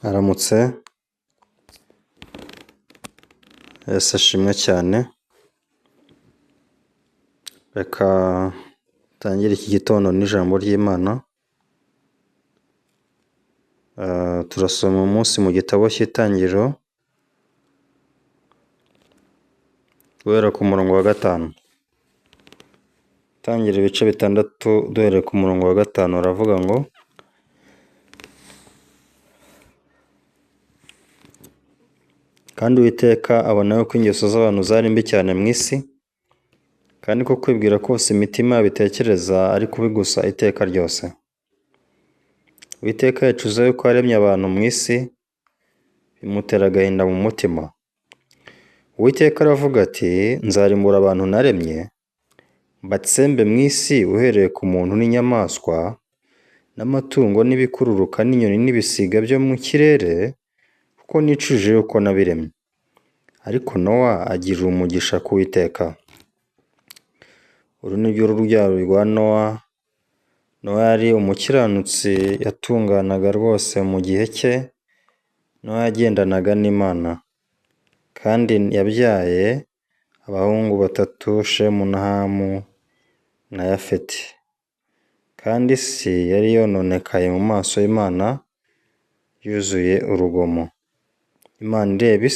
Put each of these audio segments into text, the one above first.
Aramutse, Yesu ashimwe cyane, reka tangire iki gitondo n'ijambo ry'Imana. Turasoma umunsi mu gitabo cy'Itangiriro, guhera ku murongo wa 5. Itangiriro ibice 6 duhereye ku murongo wa 5, uravuga ngo: kandi Uwiteka abona yuko ingeso z'abantu zari mbi cyane mu isi, kandi ko kwibwira kose imitima yabo itekereza ari kubi gusa iteka ryose. Uwiteka yicuza yuko yaremye abantu mu isi, bimutera agahinda mu mutima. Uwiteka aravuga ati: nzarimbura abantu naremye, mbatsembe mu isi uhereye ku muntu n'inyamaswa n'amatungo n'ibikururuka n'inyoni n'ibisiga byo mu kirere, kuko nicujije yuko nabiremye. Ariko Nowa agirira umugisha ku Uwiteka. Uru ni ryo rubyaro rwa Nowa. Nowa yari umukiranutsi, yatunganaga rwose mu gihe cye. Nowa yagendanaga n'Imana, kandi yabyaye abahungu 3, Shemu na Hamu na Yafeti. Kandi isi yari yononekaye mu maso y'Imana, yuzuye urugomo. Imana ireba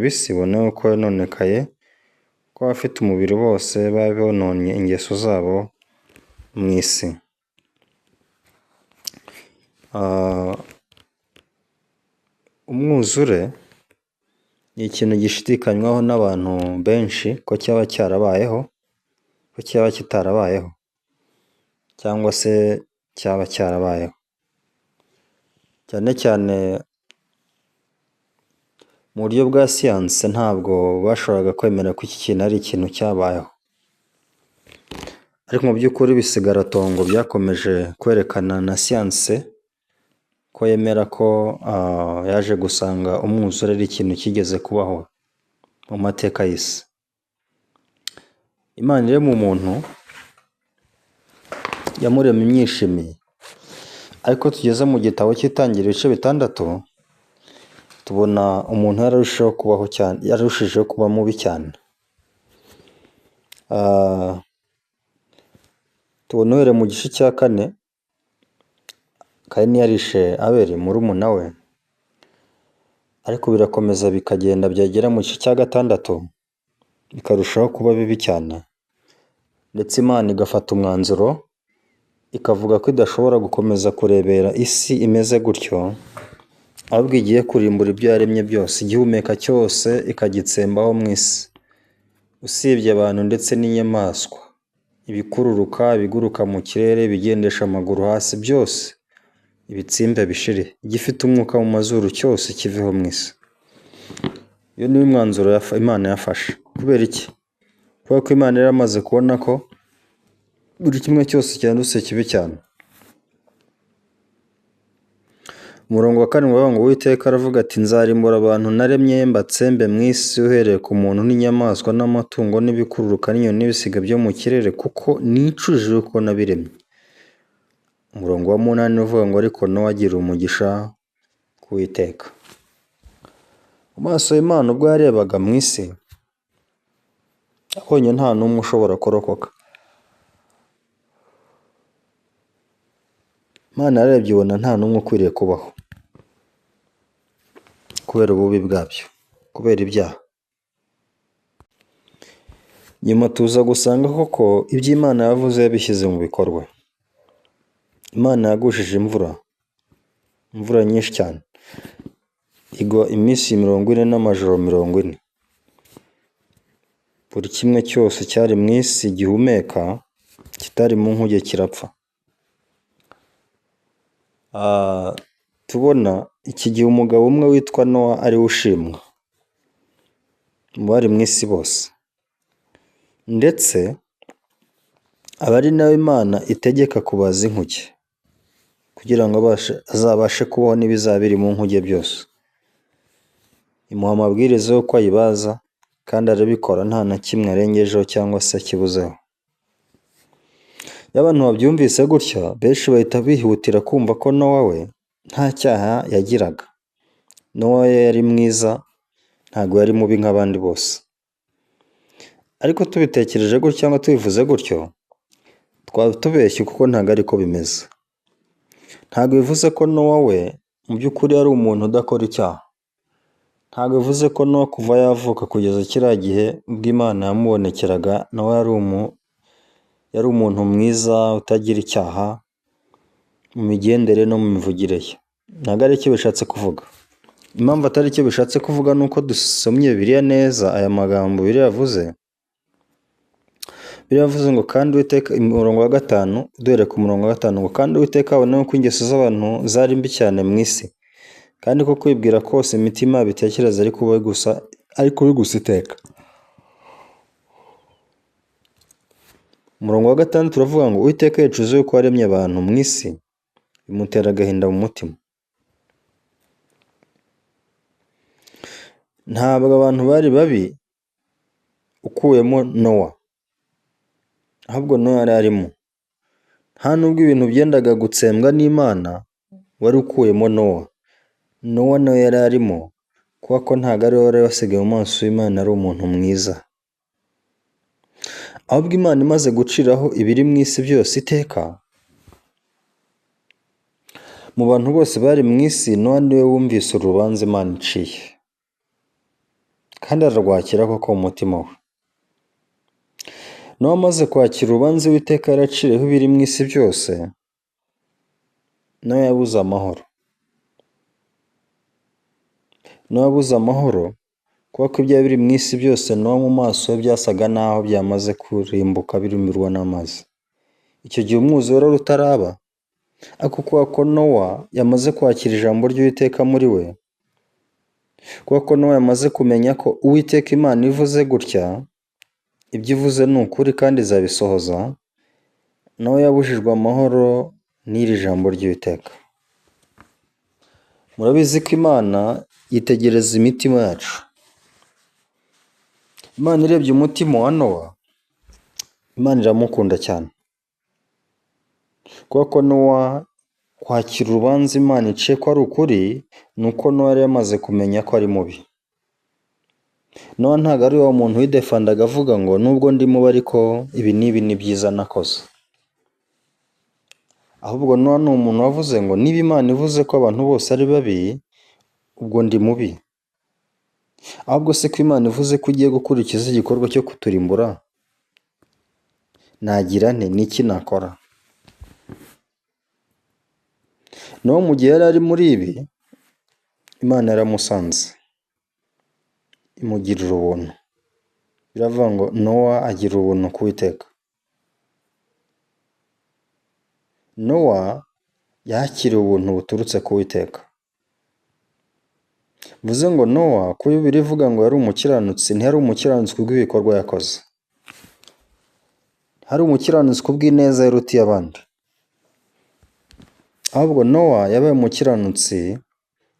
isi ibona yuko yononekaye, ko abafite umubiri bose bari bononnye ingeso zabo mu isi. Umwuzure ni ikintu gishidikanywaho n'abantu benshi ko cyaba cyarabayeho, ko cyaba kitarabayeho, cyangwa se cyaba cyarabayeho. Cyane cyane mu buryo bwa siyanse ntabwo bashoboraga kwemera ko iki kintu ari ikintu cyabayeho. Ariko mu by'ukuri ibisigaratongo byakomeje kwerekana na siyanse ko yemera ko yaje gusanga umwuzure ari ikintu kigeze kubaho mu mateka y'isi. Imana irema umuntu, yamurema imyishimiye. Ariko tugeze mu gitabo cy'Itangiriro ibice 6, tubona umuntu yararushijeho kubaho cyane, yarushijeho kuba mubi cyane. Tubona uhereye mu gice cya 4, Kayini yarishe Abeli murumuna we. Ariko birakomeza bikagenda byagera mu gice cya 6, bikarushaho kuba bibi cyane. Ndetse Imana igafata umwanzuro, ikavuga ko idashobora gukomeza kurebera isi imeze gutyo, ahubwo igiye kurimbura ibyo yaremye byose, igihumeka cyose ikagitsembaho mu isi, usibye abantu ndetse n'inyamaswa, ibikururuka, ibiguruka mu kirere, ibigendesha amaguru hasi, byose ibitsimbe bishire, igifite umwuka mu mazuru cyose kiveho mu isi. Iyo niyo mwanzuro Imana yafashe. Kubera iki? Kubera ko Imana yari amaze kubona ko buri kimwe cyose cyandutse kibi cyane. Umurongo wa 7 ngo: Uwiteka aravuga ati: nzarimbura abantu naremye, mbatsembe mu isi uhereye ku muntu n'inyamaswa n'amatungo n'ibikururuka n'inyoni n'ibisiga byo mu kirere, kuko nicujije uko nabiremye. Umurongo wa 8 uvuga ngo: ariko Nowa agirira umugisha ku Uwiteka. Mu maso y'Imana ubwo yarebaga mu isi, abonye nta n'umwe ushobora kurokoka. Imana yarebye ibona nta n'umwe ukwiriye kubaho, kubera ububi bwabyo, kubera ibyaha. Nyuma tuza gusanga koko ibyo Imana yavuze yabishyize mu bikorwa. Imana yagushije imvura nyinshi cyane, igwa iminsi 40 n'amajoro 40. Buri kimwe cyose cyari mu isi gihumeka, kitari mu nkuge kirapfa. Tubona iki gihe umugabo umwe witwa Nowa ari we ushimwa mu bari mu isi bose, ndetse aba ari nawe Imana itegeka kubaza inkuge, kugira ngo azabashe kubaho n'ibizaba biri mu nkuge byose. Imuha amabwiriza y'uko ayibaza, kandi arabikora nta na kimwe arengejeho cyangwa se akibuzeho. Iyo abantu babyumvise gutya, benshi bahita bihutira kumva ko Nowa we nta cyaha yagiraga, Nowa yari mwiza, ntabwo yari mubi nk'abandi bose. Ariko tubitekereje gutyo cyangwa tubivuze gutyo, twaba tubeshye kuko ntabwo ariko bimeze. Ntabwo bivuze ko Nowa we mu by'ukuri yari umuntu udakora icyaha. Ntabwo bivuze ko Nowa kuva yavuka kugeza kiriya gihe ubwo Imana yamubonekeraga, Nowa yari umuntu mwiza utagira icyaha mu migendere no mu mivugire ye. Ntabwo ari cyo bishatse kuvuga. Impamvu atari cyo bishatse kuvuga ni uko dusomye Bibiliya neza, aya magambo Bibiliya yavuze. Bibiliya yavuze ngo kandi Uwiteka, umurongo wa 5, duhere ku murongo wa 5, ngo kandi Uwiteka abona ko ingeso z'abantu zari mbi cyane mu isi, kandi ko kwibwira kose imitima bitekereza ari kubi gusa iteka. Umurongo wa 6 turavuga ngo Uwiteka yicuza yuko waremye abantu mu isi, bimutera agahinda mu mutima. Ntabwo abantu bari babi ukuyemo Nowa, ahubwo Nowa yari arimo. Nta nubwo ibintu byendaga gutsembwa n'Imana wari ukuyemo Nowa. Nowa nawe yari arimo, kuko ko ntabwo ari we wari wasigaye mu maso y'Imana ari umuntu mwiza. Ahubwo Imana imaze guciraho ibiri mu isi byose iteka, mu bantu bose bari mu isi, Nowa niwe wumvise urubanza Imana iciye, kandi ararwakira koko mu mutima we. Nowa amaze kwakira urubanza Uwiteka yaraciriyeho ibiri mu isi byose, Nowa yabuze amahoro. Nowa yabuze amahoro kuko ibyari biri mu isi byose Nowa mu maso ye byasaga naho byamaze kurimbuka birumirwa n'amazi. Icyo gihe umwuzure wari utaraba, ariko kubera ko Nowa yamaze kwakira ijambo ry'Uwiteka muri we, kubera ko Nowa yamaze kumenya ko Uwiteka Imana ivuze gutya, ibyo ivuze ni ukuri kandi izabisohoza, Nowa yabujijwe amahoro n'iri jambo ry'Uwiteka. Murabizi ko Imana yitegereza imitima yacu. Imana irebye umutima wa Nowa, Imana iramukunda cyane. Kubera ko Nowa kwakira urubanza Imana iciye ko ari ukuri, ni uko Nowa yari yamaze kumenya ko ari mubi. Nowa ntabwo ari wa muntu widefandaga avuga ngo nubwo ndi mubi ariko ibi n'ibi ni byiza nakoze. Ahubwo Nowa ni umuntu wavuze ngo niba Imana ivuze ko abantu bose ari babi, ubwo ndi mubi. Ahubwo se ko Imana ivuze ko ugiye gukurikiza igikorwa cyo kuturimbura, nagira nte? N'iki nakora? Nowa mu gihe yari ari muri ibi, Imana yaramusanze, imugirira ubuntu. Biravuga ngo Nowa agira ubuntu ku Uwiteka. Nowa yakiriye ubuntu buturutse ku Uwiteka. Bivuze ngo Nowa, kuko Bibiliya ivuga ngo yari umukiranutsi, ntiyari umukiranutsi kubw'ibikorwa yakoze. Hari umukiranutsi kubw'ineza yarutiye abandi. Ahubwo Nowa yabaye umukiranutsi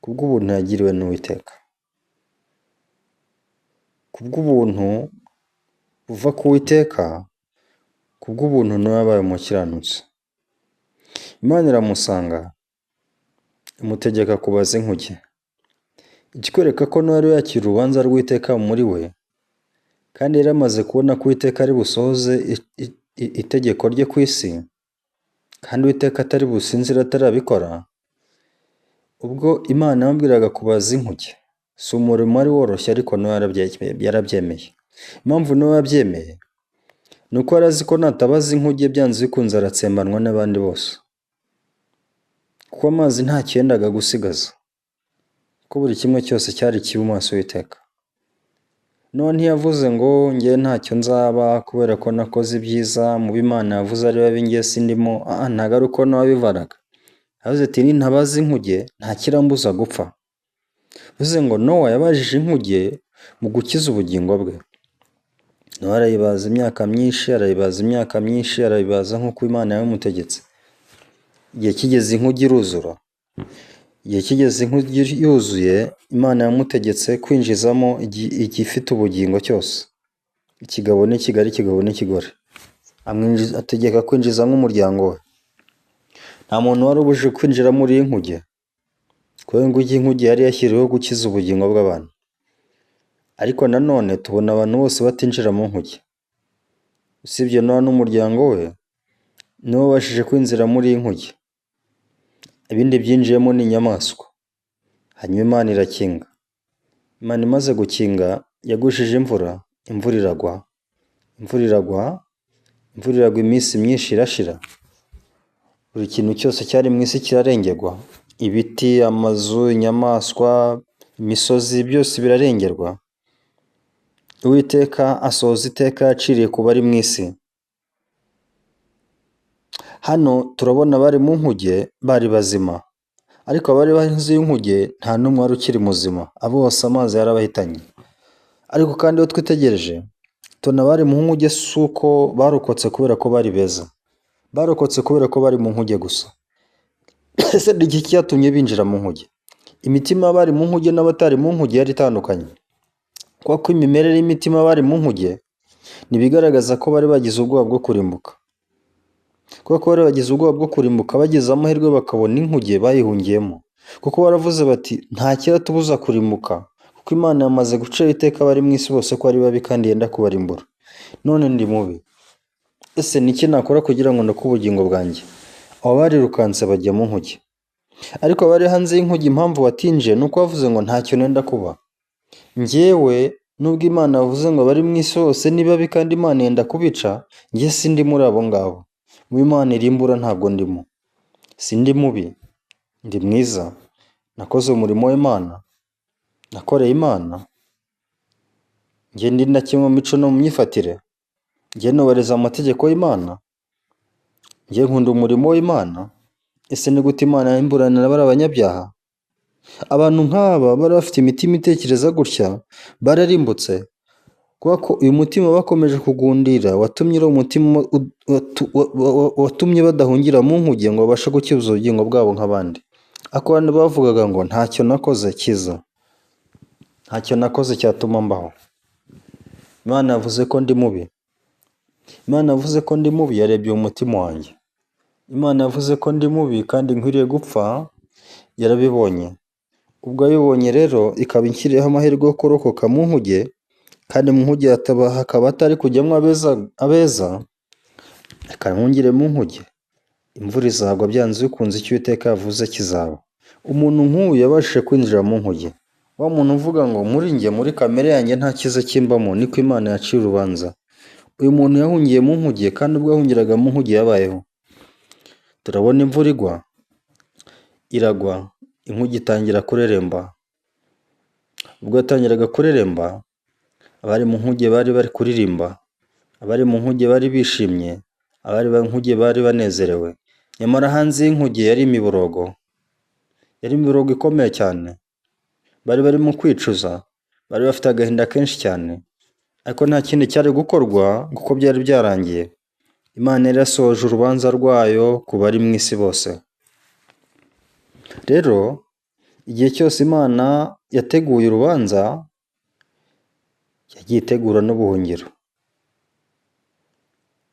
kubw'ubuntu yagiriwe n'Uwiteka. Kubw'ubuntu buva ku Uwiteka, kubw'ubuntu Nowa yabaye umukiranutsi. Imana iramusanga, imutegeka kubaza inkuge. Ikikwereka ko Nowa yari yakira urubanza rw'Uwiteka muri we, kandi yari amaze kubona ko Uwiteka ari busohoze itegeko rye ku isi, kandi Uwiteka atari businzire atarabikora. Ubwo Imana yamubwiraga kubaza inkuge, si umurimo wari woroshye, ariko Nowa yarabyemeye. Impamvu Nowa yabyemeye ni uko yari azi ko natabaza inkuge byanze bikunze aratsembanwa n'abandi bose, kuko amazi nta cyendaga gusigaza, ko buri kimwe cyose cyari kibi mu maso y'Uwiteka. Nowa ntiyavuze ngo njye ntacyo nzaba kubera ko nakoze ibyiza, mu b'Imana yavuze ari babi njye sindimo. Ntabwo ari uko Nowa bivanaga. Yavuze ati nintabaza inkuge nta kirambuza gupfa. Bivuze ngo Nowa yabajije inkuge mu gukiza ubugingo bwe. Nowa arayibaza imyaka myinshi, arayibaza nk'uko Imana yabimutegetse. Igihe kigeze inkuge iruzura. Igihe kigeze inkuge yuzuye, Imana yamutegetse kwinjizamo igifite ubugingo cyose, ikigabo n'ikigore, ikigabo n'ikigore. Ategeka kwinjizamo umuryango we. Nta muntu wari ubujije kwinjira muri iyi nkuge, kubera ngo inkuge yari yashyiriweho gukiza ubugingo bw'abantu. Ariko nanone tubona abantu bose batinjira mu nkuge, usibye Nowa n'umuryango we nibo babashije kwinjira muri iyi nkuge. Ibindi byinjiyemo ni inyamaswa. Hanyuma Imana irakinga. Imana imaze gukinga yagushije imvura iragwa. Imvura iragwa iminsi myinshi irashira. Buri kintu cyose cyari mu isi kirarengerwa. Ibiti, amazu, inyamaswa, imisozi byose birarengerwa. Uwiteka asohoza iteka yaciriye ku bari mu isi. Hano turabona abari mu nkuge bari bazima, ariko abari hanze y'inkuge nta n'umwe wari ukiri muzima, abo bose amazi yarabahitanye. Ariko kandi iyo twitegereje tubona abari mu nkuge si uko barokotse kubera ko bari beza, barokotse kubera ko bari mu nkuge gusa. Ese ni iki cyatumye binjira mu nkuge? Imitima y'abari mu nkuge n'abatari mu nkuge yari itandukanye, kuko imimerere y'imitima y'abari mu nkuge ntibigaragaza ko bari bagize ubwoba bwo kurimbuka. Kuko bari bagize ubwoba bwo kurimbuka, bagize amahirwe bakabona inkuge bayihungiyemo, kuko baravuze bati nta kiratubuza kurimbuka, kuko Imana yamaze gucira iteka abari mu isi bose ko ari babi kandi yenda kubarimbura. None ndi mubi, ese ni iki nakora kugira ngo ndokore ubugingo bwanjye? Abo barirukanse bajya mu nkuge. Ariko abari hanze y'inkuge impamvu batinjiye ni uko bavuze ngo ntacyo nenda kuba. Njyewe nubwo Imana yavuze ngo abari mu isi bose ni babi kandi Imana yenda kubica, njye sindi muri abo ngabo. Mu Imana irimbura ntabwo ndimo. Sindi mubi, ndi mwiza. Nakoze umurimo w'Imana, nakoreye Imana. Njye ndi ndakemwa mu mico no mu myifatire. Njye nubahiriza amategeko y'Imana. Njye nkunda umurimo w'Imana. Ese ni gute Imana yimburanira bari abanyabyaha? Abantu nk'aba bari bafite imitima itekereza gutya bararimbutse, kuko uyu mutima bakomeje kugundira watumye badahungira mu nkuge ngo babashe gukiza ubugingo bwabo nk'abandi. Ariko abandi bavugaga ngo ntacyo nakoze cyiza, ntacyo nakoze cyatuma mbaho. Imana yavuze ko ndi mubi. Imana yavuze ko ndi mubi, yarebye umutima wanjye. Imana yavuze ko ndi mubi kandi nkwiriye gupfa, yarabibonye. Ubwo yabibonye rero ikaba inshyiriyeho amahirwe yo kurokoka mu nkuge, kandi mu nkuge hakaba hatari kujyamo abeza, reka nkungire mu nkuge. Imvura izagwa byanze bikunze icyo Uwiteka yavuze kizaba. Umuntu nk'uyu yabashije kwinjira mu nkuge. Wa muntu uvuga ngo muri njye, muri kamere yanjye nta cyiza kimbamo, niko Imana yaciye urubanza. Uyu muntu yahungiye mu nkuge, kandi ubwo yahungiraga mu nkuge yabayeho. Turabona imvura iragwa, inkuge itangira kureremba. Ubwo yatangiraga kureremba, abari mu nkuge bari bari kuririmba, abari mu nkuge bari bishimye, abari mu nkuge bari banezerewe. Nyamara hanze y'inkuge yari imiborogo, yari imiborogo ikomeye cyane. Bari barimo kwicuza, bari bafite agahinda kenshi cyane, ariko nta kindi cyari gukorwa kuko byari byarangiye. Imana yari yasohoje urubanza rwayo ku bari mu isi bose. Rero igihe cyose Imana yateguye urubanza, yagiye itegura n'ubuhungiro.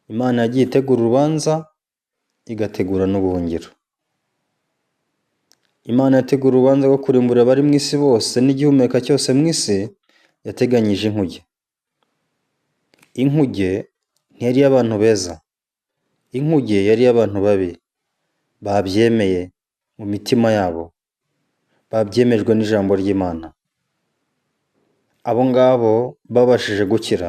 Imana yagiye itegura urubanza, igategura n'ubuhungiro. Imana yategura urubanza rwo kurimbura abari mu isi bose n'igihumeka cyose mu isi, yateganyije inkuge. Inkuge ntiyari iy'abantu beza. Inkuge yari iy'abantu babi, babyemeye mu mitima yabo, babyemejwe n'ijambo ry'Imana. Abo ngabo babashije gukira.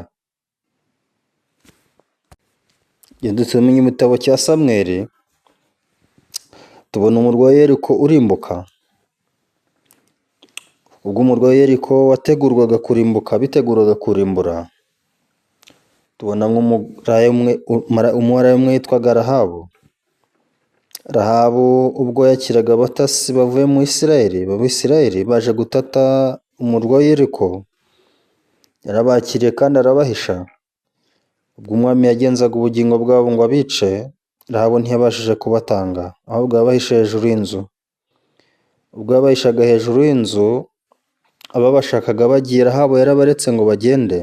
Iyo dusomye igitabo cya Samweli, tubona umurwa wa Yeriko urimbuka. Ubwo umurwa wa Yeriko wategurwaga kurimbuka, biteguraga kurimbura, tubona umwari umwe witwaga Rahabu. Rahabu ubwo yakiraga abatasi bavuye mu Isirayeli baje gutata umurwa wa Yeriko, yarabakiriye kandi arabahisha. Ubwo umwami yagenzaga ubugingo bwabo ngo abice, Rahabu ntiyabashije kubatanga, ahubwo yabahishe hejuru y'inzu. Ubwo yabahishaga hejuru y'inzu, ababashakaga bagiye, Rahabu yarabaretse ngo bagende,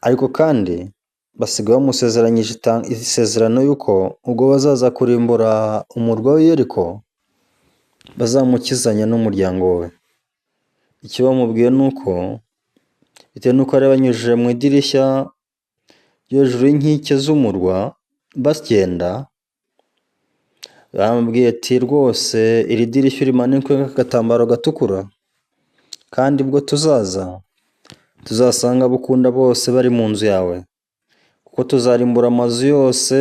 ariko kandi basigaye bamusezeranyije isezerano y'uko ubwo bazaza kurimbura umurwa wa Yeriko, bazamukizanya n'umuryango we. Icyo bamubwiye ni uko bitewe n'uko bari banyujije mu idirishya ryo hejuru y'inkike z'umurwa bagenda, bamubwiye ati rwose iri dirishya rimanikwe nk'agatambaro gatukura, kandi ubwo tuzasanga abo ukunda bose bari mu nzu yawe, kuko tuzarimbura amazu yose,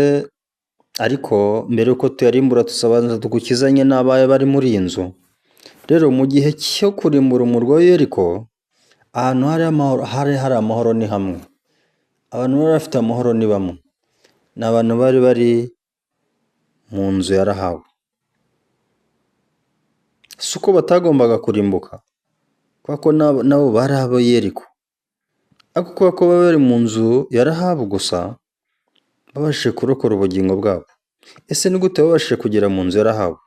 ariko mbere y'uko tuyarimbura tuzabanza tugukizanye n'abawe bari muri iyi nzu. Rero mu gihe cyo kurimbura umurwa wa Yeriko, ahantu hari amahoro ni hamwe, abantu bari bafite amahoro ni bamwe, ni abantu bari bari mu nzu ya Rahabu. Si uko batagombaga kurimbuka, kubera ko nabo bari abo Yeriko, ariko kubera ko baba bari mu nzu ya Rahabu gusa, babashije kurokora ubugingo bwabo. Ese ni gute babashije kugera mu nzu ya Rahabu?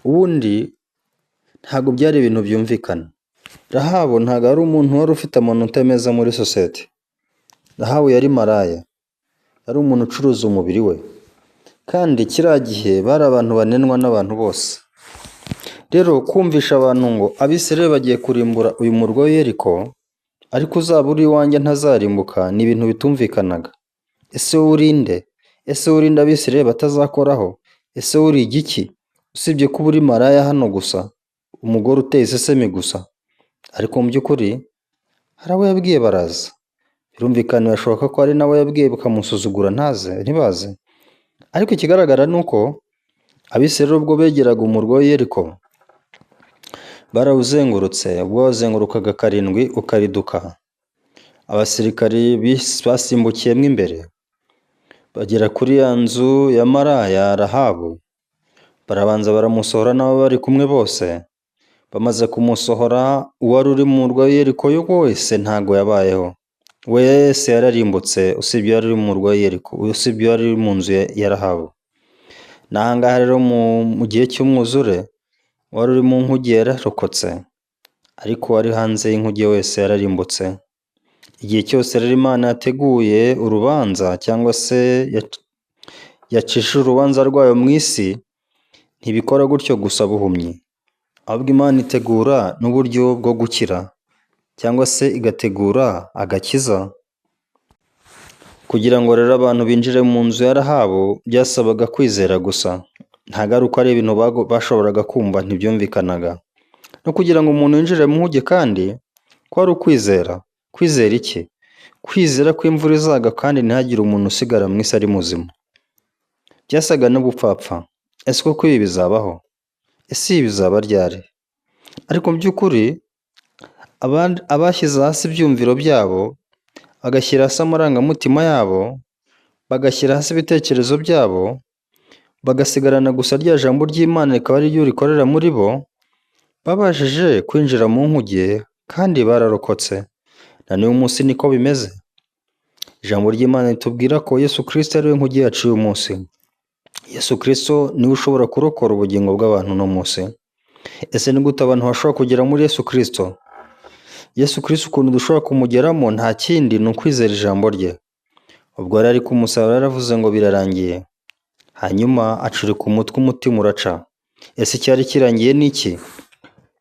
Ubundi ntabwo byari ibintu byumvikana. Rahabu ntabwo ari umuntu wari ufite amanota meza muri sosiyete. Rahabu yari maraya, yari umuntu ucuruza umubiri we, kandi kiriya gihe bari abantu banenwa n'abantu bose. Rero kumvisha abantu ngo Abisirayeli bagiye kurimbura uyu murwa wa Yeriko, ariko uzaba uri iwanjye ntazarimbuka, ni ibintu bitumvikanaga. Ese wowe urinde? Ese wowe urinde Abisirayeli batazakoraho? Ese wowe uri igiki? Usibye kuba uri maraya hano gusa, umugore uteye isesemi gusa. Ariko mu by'ukuri hari abo yabwiye baraza. Birumvikana birashoboka ko hari n'abo yabwiye bakamusuzugura ntibaze. Ariko ikigaragara ni uko Abisirayeli ubwo begeraga umurwa wa Yeriko, barawuzengurutse. Ubwo wazengurukaga karindwi ukariduka, abasirikari basimbukiyemo imbere, bagera kuri ya nzu ya maraya Rahabu, barabanza baramusohora n'abo bari kumwe bose. Bamaze kumusohora, uwari uri mu murwa wa Yeriko wese ntago yabayeho, wese yararimbutse, usibye yari uri mu murwa wa Yeriko, usibye yari uri mu nzu ya Rahabu. N'ahangaha rero mu gihe cy'umwuzure, wari uri mu nkuge yararokotse, ariko wari hanze y'inkuge wese yararimbutse. Igihe cyose rero Imana yateguye urubanza, cyangwa se yacishije urubanza rwayo mu isi, ntibikora gutyo gusa buhumyi, ahubwo Imana itegura n'uburyo bwo gukira, cyangwa se igategura agakiza. Kugira ngo rero abantu binjire mu nzu ya Rahabu byasabaga kwizera gusa, ntabwo ari uko ari ibintu bashoboraga kumva, ntibyumvikanaga. No kugira ngo umuntu yinjire mu nkuge kandi ko ari ukwizera. Kwizera iki? Kwizera ko imvura izaga kandi ntihagire umuntu usigara mu isi ari muzima. Byasaga n'ubupfapfa. Ese koko ibi bizabaho? Ese ibi bizaba ryari? Ariko mu by'ukuri abashyize hasi ibyumviro byabo, bagashyira hasi amarangamutima yabo, bagashyira hasi ibitekerezo byabo, bagasigarana gusa rya jambo ry'Imana rikaba ari ryo rikorera muri bo, babashije kwinjira mu nkuge kandi bararokotse. Na n'uyu munsi niko bimeze. Ijambo ry'Imana ritubwira ko Yesu Kristo ari we nkuge yacu uyu munsi. Yesu Kristo niwe ushobora kurokora ubugingo bw'abantu uno munsi. Ese ni gute abantu bashobora kugera muri Yesu Kristo? Yesu Kristo ukuntu dushobora kumugeramo nta kindi ni ukwizera ijambo rye. Ubwo yari ari ku musaraba yaravuze ngo birarangiye, hanyuma acurika umutwe, umutima uraca. Ese icyari kirangiye ni iki?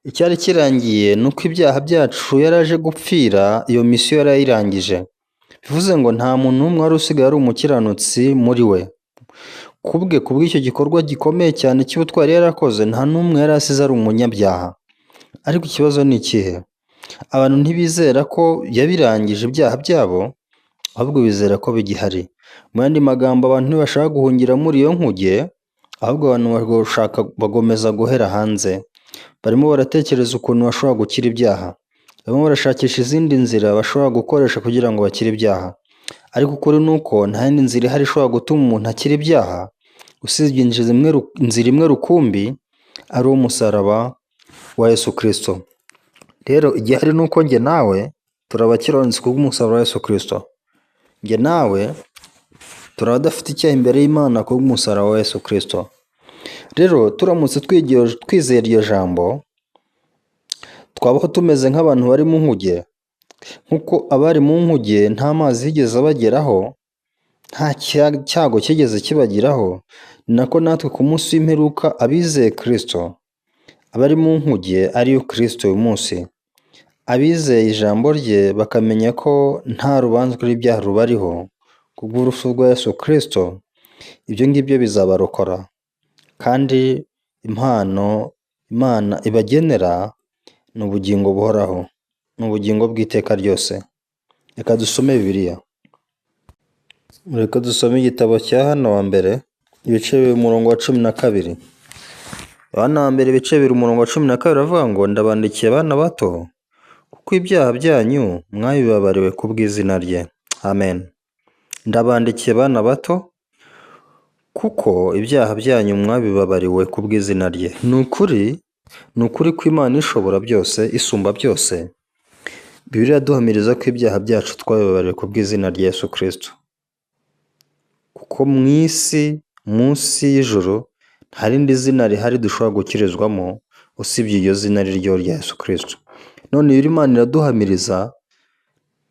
Icyari kirangiye ni uko ibyaha byacu yari aje gupfira, iyo misiyo yari ayirangije. Bivuze ngo nta muntu n'umwe wari usigaye ari umukiranutsi muri we. Kubw'icyo gikorwa gikomeye cyane cy'ubutwari yarakoze, nta n'umwe yari asize ari umunyabyaha. Ariko ikibazo ni ikihe? Abantu ntibizera ko yabirangije ibyaha byabo, ahubwo bizera ko bigihari. Mu yandi magambo, abantu ntibashaka guhungira muri iyo nkuge, ahubwo abantu bagomeza guhera hanze. Barimo baratekereza ukuntu bashobora gukira ibyaha, barimo barashakisha izindi nzira bashobora gukoresha kugira ngo bakire ibyaha. Ariko ukuri ni uko nta yindi nzira ihari ishobora gutuma umuntu akira ibyaha, usibye inzira imwe rukumbi, ari umusaraba wa Yesu Kristo. Rero igihari ni uko njye nawe turabakiranutsi kubw'umusaraba wa Yesu Kristo. Njye nawe turaba dufite icyaha imbere y'Imana kubw'umusaraba wa Yesu Kristo. Rero turamutse twizeye iryo jambo, twabaho tumeze nk'abantu bari mu nkuge. Nk'uko abari mu nkuge nta mazi yigeze abageraho, nta cyago kigeze kibageraho, ni nako natwe ku munsi w'imperuka abizeye Kristo abari mu nkuge ariyo Kristo uyu munsi, abizeye ijambo rye bakamenya ko nta rubanza rw'ibyaha rubariho kubw'urupfu rwa Yesu Kristo, ibyo ngibyo bizabarokora kandi impano Imana ibagenera ni ubugingo buhoraho, ni ubugingo bw'iteka ryose. Reka dusome Bibiliya. Reka dusome igitabo cya Yohana wa mbere ibice bibiri umurongo wa 12. Yohana wa mbere ibice bibiri umurongo wa 12 aravuga ngo, ndabandikiye abana bato kuko ibyaha byanyu mwabibabariwe kubw'izina rye. Amen. Ndabandikiye abana bato kuko ibyaha byanyu mwabibabariwe kubw'izina rye. Ni ukuri ko Imana ishobora byose, isumba byose, Bibiliya duhamiriza ko ibyaha byacu twabibabariwe kubw'izina rya Yesu Kristo. Kuko mu isi, munsi y'ijuru, nta rindi zina rihari dushobora gukirizwamo usibye iryo zina ryo rya Yesu Kristo. None iyo Imana iraduhamiriza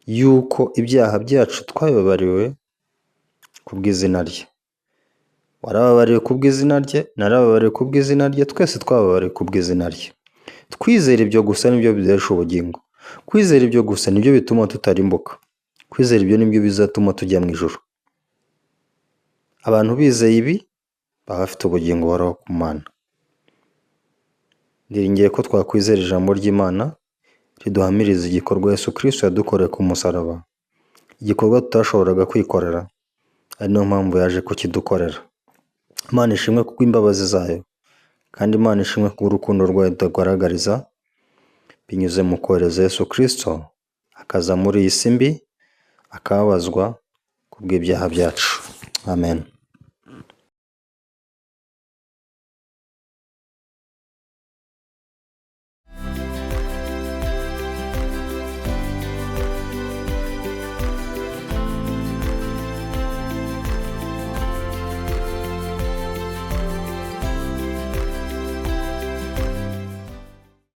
yuko ibyaha byacu twabibabariwe kubw'izina rye. Warababariwe kubw'izina rye, narababariwe kubw'izina rye, twese twababariwe kubw'izina rye. Twizera ibyo gusa nibyo bidesha ubugingo. Kwizera ibyo gusa nibyo bituma tutarimbuka. Kwizera ibyo nibyo bizatuma tujya mu ijuru. Abantu bizeye ibi baba bafite ubugingo buhoraho ku Mana. Ndiringiye ko twakwizera ijambo ry'Imana riduhamiriza igikorwa Yesu Kristo yadukoreye ku musaraba, igikorwa tutashoboraga kwikorera, ari niyo mpamvu yaje kukidukorera. Imana ishimwe kubw'imbabazi zayo, kandi Imana ishimwe kubw'urukundo rwayo itugaragariza binyuze mu kohereza Yesu Kristo akaza muri iyi si mbi, akababazwa kubw'ibyaha byacu. Amen.